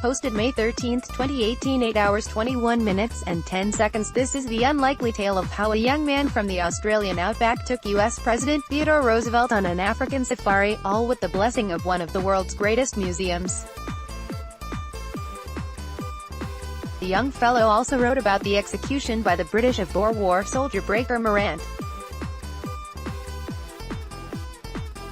posted May 13, 2018, 8 hours 21 minutes and 10 seconds. This is the unlikely tale of how a young man from the Australian outback took U.S. President Theodore Roosevelt on an African safari, all with the blessing of one of the world's greatest museums. The young fellow also wrote about the execution by the British of Boer War soldier Breaker Morant.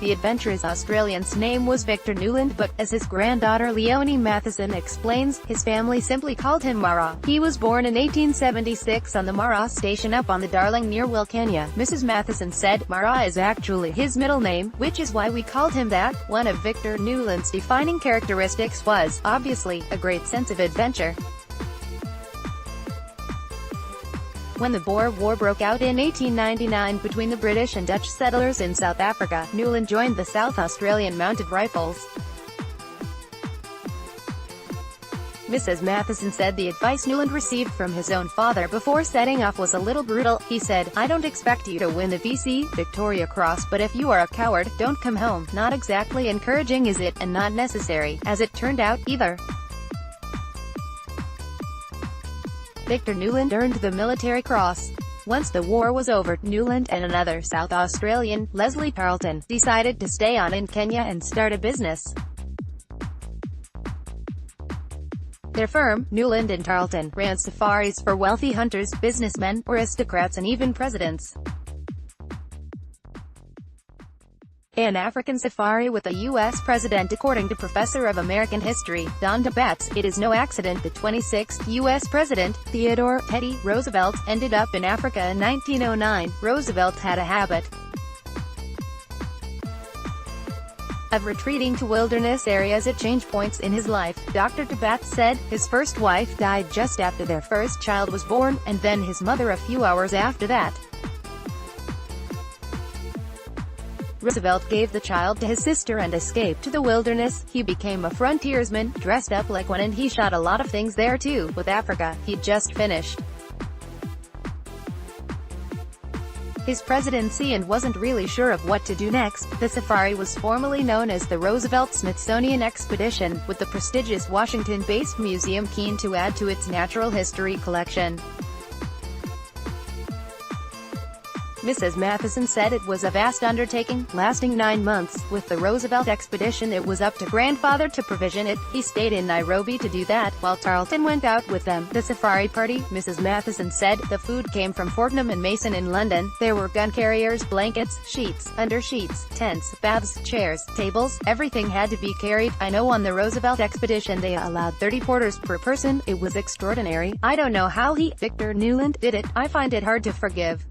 The adventurous Australian's name was Victor Newland, but, as his granddaughter Leonie Matheson explains, his family simply called him Marra. He was born in 1876 on the Marra station up on the Darling near Wilcannia. Mrs. Matheson said, "Marra is actually his middle name, which is why we called him that." One of Victor Newland's defining characteristics was, obviously, a great sense of adventure. When the Boer War broke out in 1899 between the British and Dutch settlers in South Africa, Newland joined the South Australian Mounted Rifles. Mrs. Matheson said the advice Newland received from his own father before setting off was a little brutal. He said, "I don't expect you to win the VC, Victoria Cross, but if you are a coward, don't come home." Not exactly encouraging, is it? And not necessary, as it turned out, either. Victor Newland earned the Military Cross. Once the war was over, Newland and another South Australian, Leslie Tarleton, decided to stay on in Kenya and start a business. Their firm, Newland and Tarleton, ran safaris for wealthy hunters, businessmen, aristocrats and even presidents. An African safari with a U.S. president. According to Professor of American History, Don DeBatz, it is no accident the 26th U.S. President, Theodore "Teddy" Roosevelt, ended up in Africa in 1909. Roosevelt had a habit of retreating to wilderness areas at change points in his life. Dr. DeBatz said, his first wife died just after their first child was born, and then his mother a few hours after that. Roosevelt gave the child to his sister and escaped to the wilderness. He became a frontiersman, dressed up like one, and he shot a lot of things there too. With Africa, he'd just finished his presidency and wasn't really sure of what to do next. The safari was formally known as the Roosevelt-Smithsonian Expedition, with the prestigious Washington-based museum keen to add to its natural history collection. Mrs. Matheson said it was a vast undertaking, lasting 9 months. With the Roosevelt expedition, it was up to grandfather to provision it. He stayed in Nairobi to do that, while Tarleton went out with them. The safari party, Mrs. Matheson said, the food came from Fortnum and Mason in London. There were gun carriers, blankets, sheets, undersheets, tents, baths, chairs, tables, everything had to be carried. I know on the Roosevelt expedition they allowed 30 porters per person. It was extraordinary. I don't know how Victor Newland, did it. I find it hard to forgive.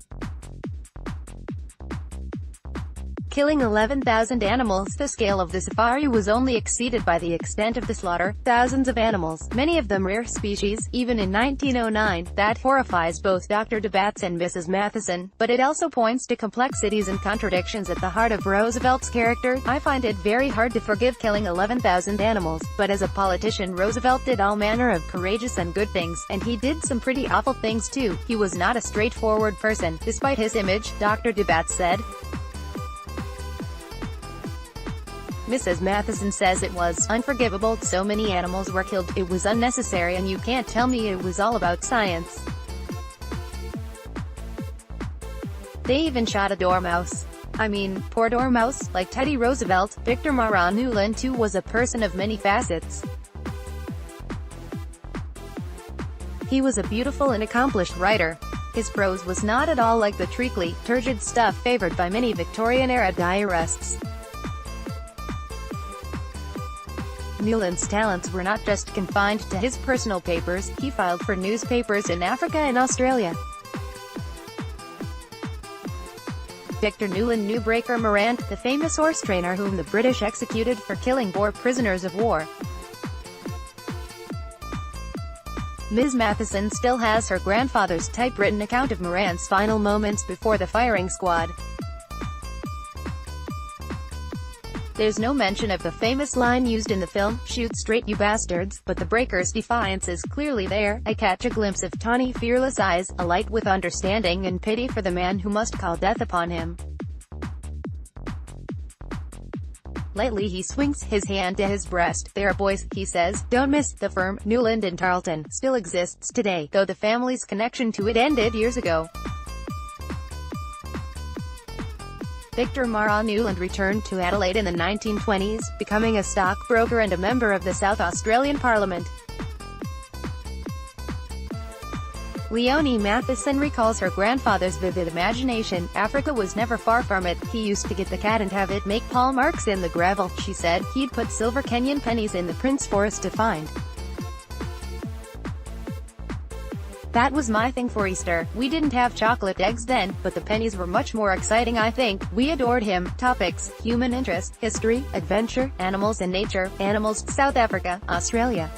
Killing 11,000 animals. The scale of the safari was only exceeded by the extent of the slaughter. Thousands of animals, many of them rare species, even in 1909. That horrifies both Dr. DeBatz and Mrs. Matheson, but it also points to complexities and contradictions at the heart of Roosevelt's character. I find it very hard to forgive killing 11,000 animals, but as a politician Roosevelt did all manner of courageous and good things, and he did some pretty awful things too. He was not a straightforward person, despite his image, Dr. DeBatz said. Mrs. Matheson says it was unforgivable. So many animals were killed. It was unnecessary, and you can't tell me it was all about science. They even shot a dormouse. I mean, poor dormouse. Like Teddy Roosevelt, Victor Morant Newland too was a person of many facets. He was a beautiful and accomplished writer. His prose was not at all like the treacly, turgid stuff favored by many Victorian-era diarists. Newland's talents were not just confined to his personal papers. He filed for newspapers in Africa and Australia. Victor Newland knew Breaker Morant, the famous horse trainer whom the British executed for killing Boer prisoners of war. Ms. Matheson still has her grandfather's typewritten account of Morant's final moments before the firing squad. There's no mention of the famous line used in the film, "Shoot straight, you bastards," but the breaker's defiance is clearly there. I catch a glimpse of tawny, fearless eyes, alight with understanding and pity for the man who must call death upon him. Lightly he swings his hand to his breast. "There, boys," he says. "Don't miss." The firm, Newland and Tarleton, still exists today, though the family's connection to it ended years ago. Victor Marra Newland returned to Adelaide in the 1920s, becoming a stockbroker and a member of the South Australian Parliament. Leonie Matheson recalls her grandfather's vivid imagination. "Africa was never far from it. He used to get the cat and have it make paw marks in the gravel," she said. "He'd put silver Kenyan pennies in the Prince Forest to find. That was my thing for Easter. We didn't have chocolate eggs then, but the pennies were much more exciting, I think." We adored him. Topics: human interest, history, adventure, animals and nature. Animals, South Africa, Australia.